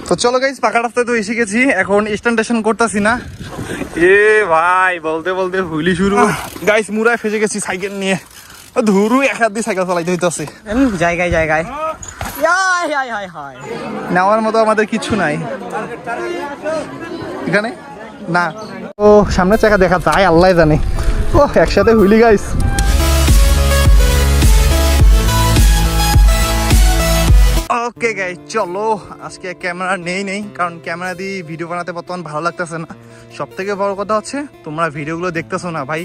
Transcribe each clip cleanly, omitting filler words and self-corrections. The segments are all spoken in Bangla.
তো চলো গাইস, পাকা রাস্তায় তো এসে গেছি, এখন স্ট্যান্ডেশন করতেছি না। এ ভাই বলতে বলতে হুইলি শুরু। গাইস মুরায় ফেসে গেছি সাইকেল নিয়ে, ধুরু এক হাত দিয়ে সাইকেল চালাইতে হইতেছে জায়গায় জায়গায়। নেওয়ার মতো আমাদের কিছু নাই এখানে না। ও সামনে চাকা দেখা যায় আল্লাহ জানে। ও একসাথে হুইলি গাইস। ওকে গাইস চলো, আজকে ক্যামেরা নেই কারণ ক্যামেরা দিয়ে ভিডিও বানাতে বর্তমান ভালো লাগতেছে না। সব থেকে বড় কথা হচ্ছে তোমরা ভিডিওগুলো দেখতেছো না ভাই,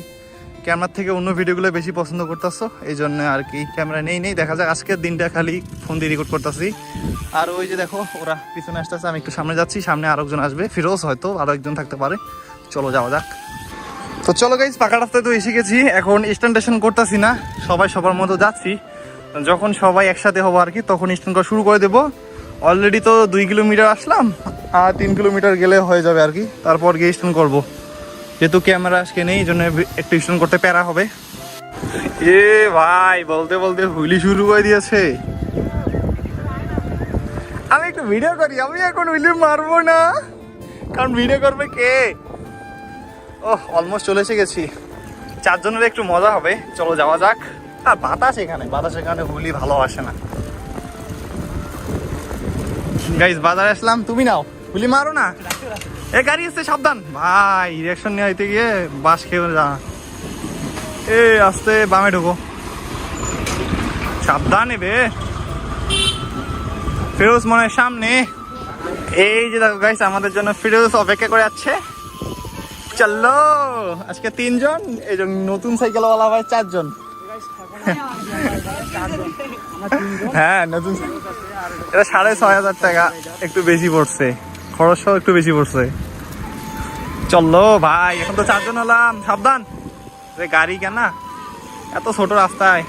ক্যামেরার থেকে অন্য ভিডিওগুলো বেশি পছন্দ করতেছো, এই জন্য আর কি ক্যামেরা নেই। দেখা যাক আজকের দিনটা খালি ফোন দিয়ে রেকর্ড করতেছি। আর ওই যে দেখো ওরা পিছনে আসতেছে, আমি একটু সামনে যাচ্ছি, সামনে আরেকজন আসবে, ফিরোজ হয়তো আরো একজন থাকতে পারে। চলো যাওয়া যাক। তো চলো গাইস, পাকা রাস্তায় তো এসে গেছি, এখন স্ট্যান্ডেশন করতেছি না, সবাই সবার মতো যাচ্ছি। যখন সবাই একসাথে হবো আর কি তখন স্ট্যান্ড করা শুরু করে দেবো। অলরেডি তো 2 কিলোমিটার আসলাম, আর 3 কিলোমিটার গেলে হয়ে যাবে আর কি, তারপর গিয়ে স্ট্যান্ড করবো। যেহেতু ক্যামেরা আজকে নেই এই জন্য একটু স্ট্যান্ড করতে প্যারা হবে। এ ভাই বলতে বলতে হুইলি শুরু করে দিয়েছে। আমি একটু ভিডিও করি, আমি এখন হুইলি মারবো না কারণ ভিডিও করবে কে। ও অলমোস্ট চলে এসে গেছি, 4 জনের একটু মজা হবে। চলো যাওয়া যাক। আর বাতাস এখানে হুইলি ভালো আসে না গাইস। বাজারে আসলাম, তুমি নাও হুইলি মারো না। এ গাড়ি এসছে সাবধান ভাই, রিয়াকশন নিয়ে হইতে গিয়ে বাস খেয়ে যা। এ আস্তে বামে ঢোকো, সাবধান এবে। ফিরোজ মনে হয় সামনে। এই যে দেখো গাইস, আমাদের জন্য ফিরোজ অপেক্ষা করে যাচ্ছে। চলো আজকে 3 জন, এই জন্য নতুন সাইকেলওয়ালা ভাই 4 জন। হ্যাঁ নতুন, এটা 6,500 টাকা, একটু বেশি পড়ছে, খরচও একটু বেশি পড়ছে। চলো ভাই, এখন তো 4 জন হলাম, সাবধান। গাড়ি কেন এত ছোট রাস্তায়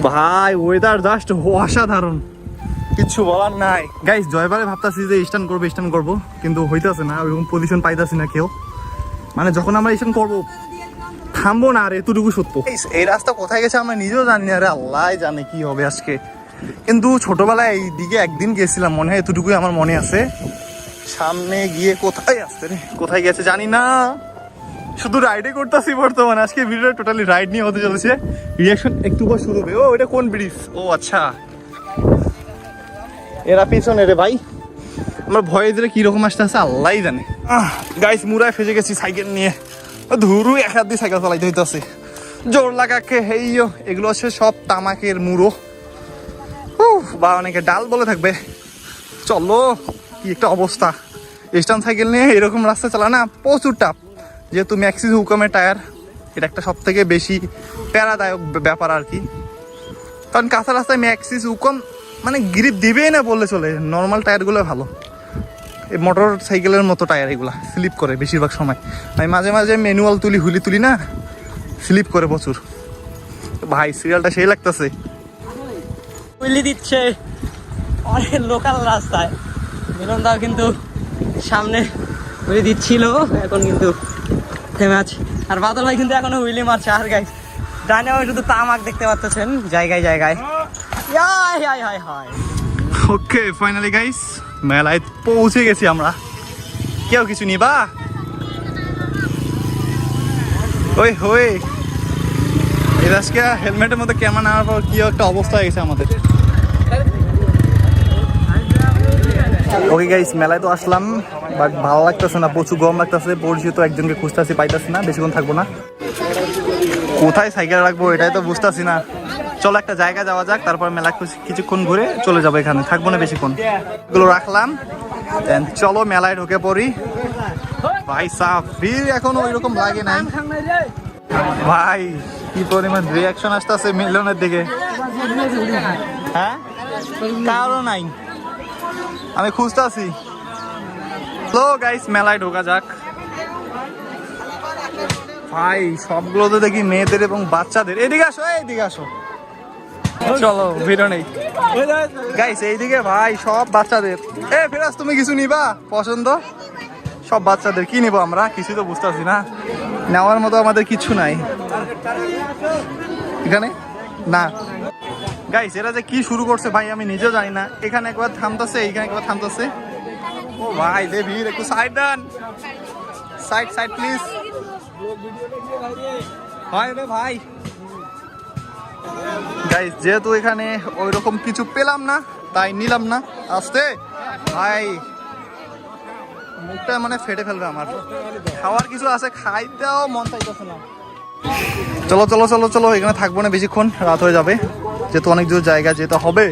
ভাই, ওয়েদার জাস্ট অসাধারণ, কিচ্ছু বলার নাই গাইস। জয়বারে ভাবতাছি যে স্ট্যান্ড করবো কিন্তু হইতেছে না, ওইরকম পজিশন পাইতাছি না কেউ। মানে যখন আমরা স্ট্যান্ড করবো থামবো না, আর এতটুকু সত্য। এই রাস্তা কোথায় গেছে আমরা নিজেও জানি না, আরে আল্লাহ জানে কি হবে আজকে। কিন্তু ছোটবেলায় এই দিকে একদিন গেছিলাম মনে হয়, এতটুকুই আমার মনে আছে। সামনে গিয়ে কোথায় আসছে রে, কোথায় গেছে জানি না, শুধু রাইডে করতেছি বর্তমানে। আজকে ভিডিওটা টোটালি রাইড নিয়ে হতে চলেছে। রিয়াকশন একটু পর শুরু হবে। ও এটা কোন ব্রিজ? ও আচ্ছা, এরা পিছনে রে ভাই। আমার ভয়ে দিলে কিরকম আসতে আছে আল্লাহ জানে। গাইস মুরায় ফেসে গেছি সাইকেল নিয়ে, ধুরু এক হাত দিয়ে সাইকেল চালাইতে হইতেছে জোর লাগাকে। হেইও এগুলো হচ্ছে সব তামাকের মুড়ো, বা অনেকে ডাল বলে থাকবে। চলো কি একটা অবস্থা, স্ট্যান্ড সাইকেল নিয়ে এরকম রাস্তা চালানা প্রচুর টাফ। যেহেতু ম্যাক্সিস হুকামের টায়ার, এটা একটা সব থেকে বেশি প্যারাদায়ক ব্যাপার আর কি। কারণ কাঁচা রাস্তায় ম্যাক্সিস হুকাম মানে গ্রিপ দিবেই না বললে চলে, নর্মাল টায়ারগুলো ভালো। এই মোটর সাইকেলের মতো টায়ার এগুলা স্লিপ করে বেশিরভাগ সময়। আমি মাঝে মাঝে ম্যানুয়াল হুইলি তুলি না, স্লিপ করে প্রচুর। ভাই সিরিয়ালটা সেই লাগতেছে, হুইলি দিচ্ছে অনেক লোকাল রাস্তায়। মিলন দাও কিন্তু সামনে হুইলি দিচ্ছিল, এখন কিন্তু থেমে আছে। আর বাদল ভাই কিন্তু এখনো হুইলি মারছে। আর গাইস ডানে শুধু তামাক দেখতে পাচ্ছেন জায়গায় জায়গায়। ওকে ফাইনালি গাইস মেলায় পৌঁছে গেছি আমরা। কেউ কিছু নিবা? ওই হয়ে আজকে হেলমেটের মধ্যে ক্যামেরা নেওয়ার পর কি একটা অবস্থা হয়ে গেছে আমাদের। ওকে গাইস মেলায় তো আসলাম, বাট ভালো লাগতেছে না, প্রচুর গরম লাগতেছে। পরিচিত একজনকে খুঁজতেছি, পাইতেছি না, বেশিক্ষণ থাকবো না। কোথায় সাইকেল রাখবো এটাই তো বুঝতেছি না। চলো একটা জায়গা যাওয়া যাক, তারপর মেলা কিছুক্ষণ ঘুরে চলে যাবো, এখানে থাকবো না বেশিক্ষণ। এগুলো রাখলাম, চলো মেলায় ঢুকে পড়ি। ভাই সাফ ভিড় এখনো ওইরকম লাগে নাই ভাই, কি পরিমাণ রিয়াকশন আসতেছে মিলনের দিকে। হ্যাঁ কারো নাই, আমি খুঁজতেছি। তো গাইস মেলায় ঢোকা যাক। ভাই সবগুলো তো দেখি মেয়েদের এবং বাচ্চাদের। এদিকে আসো, এইদিকে আসো, চলো ভিড় নেই গাইস। এইদিকে ভাই সব বাচ্চাদের। ফিরাজ তুমি কিছু নিবা পছন্দ? সব বাচ্চাদের। কি নিবো আমরা, কিছু তো বুঝতেছি না, নেওয়ার মতো আমাদের কিছু নাই এখানে না গাইস। এরা যে কি শুরু করছে ভাই আমি নিজেও জানি না। এখানে একবার থামতেছে, এইখানে একবার থামতেছে, ও ভাই যে ভিড়, একটু সাইড দেন, সাইড সাইড প্লিজ। ভাই রে ভাই গাইস, যেহেতু এখানে ওই রকম কিছু পেলাম না তাই নিলাম না। আসতে ভাই মুখটা মানে ফেটে ফেলবে আমার, খাওয়ার কিছু আছে খাইতেও মন চাইতেছে না। চলো চলো চলো চলো, এখানে থাকবো না বেশিক্ষণ, রাত হয়ে যাবে, যেহেতু অনেক দূর জায়গা যেতে হবে।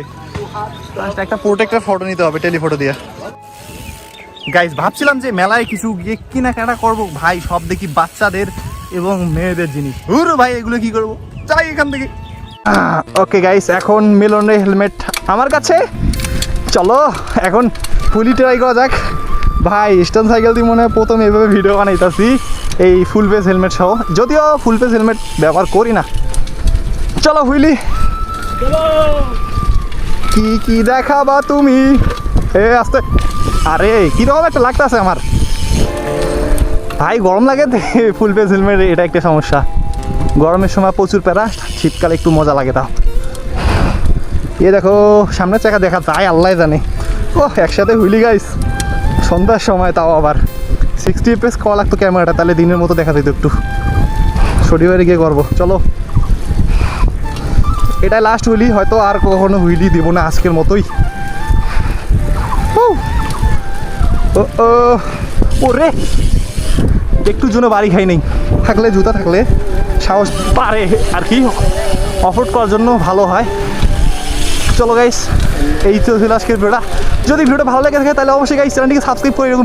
একটা প্রোটেক্টর ফটো নিতে হবে টেলিফটো দিয়ে। গাইস ভাবছিলাম যে মেলায় কিছু গিয়ে কেনাকাটা করবো, ভাই সব দেখি বাচ্চাদের এবং মেয়েদের জিনিস। ভাই এগুলো কি করবো, চাই এখান থেকে। ওকে গাইস, এখন মিলনের হেলমেট আমার কাছে, চলো এখন ফুলি ট্রাই করা যাক। ভাই স্টান সাইকেল দিয়ে মনে হয় প্রথম এভাবে ভিডিও বানাইতেছি এই ফুল ফেস হেলমেট সহ, যদিও ফুল ফেস হেলমেট ব্যবহার করি না। চলো হুইলি, কি কি দেখাবা তুমি, এ আস্তে। আরে কিরকম একটা লাগতেছে আমার, ভাই গরম লাগে ফুল ফেস হেলমেট, এটা একটা সমস্যা। গরমের সময় প্রচুর প্যারা, শীতকালে একটু মজা লাগে। তাও এ দেখো সামনের চাকা দেখা যায় আল্লাহ জানে। ও একসাথে হুইলি গাইস, সন্ধ্যার সময়, তাও আবার 60 fps কল লাগতো ক্যামেরাটা, তাহলে দিনের মতো দেখা যেত একটু। শনিবারে গিয়ে করবো, চলো এটাই লাস্ট হুইলি, হয়তো আর কখনো হুইলি দিব না আজকের মতোই। ওরে একটু জন্য বাড়ি খাই নেই, থাকলে জুতা থাকলে সাহস পারে আর কি, অফরোড করার জন্য ভালো হয়। চলো গাইস, এই তো ছিল আজকের ভিডিওটা। যদি ভিডিওটা ভালো লেগে থাকে তাহলে অবশ্যই গাইস চ্যানেলটিকে সাবস্ক্রাইব করে এরকম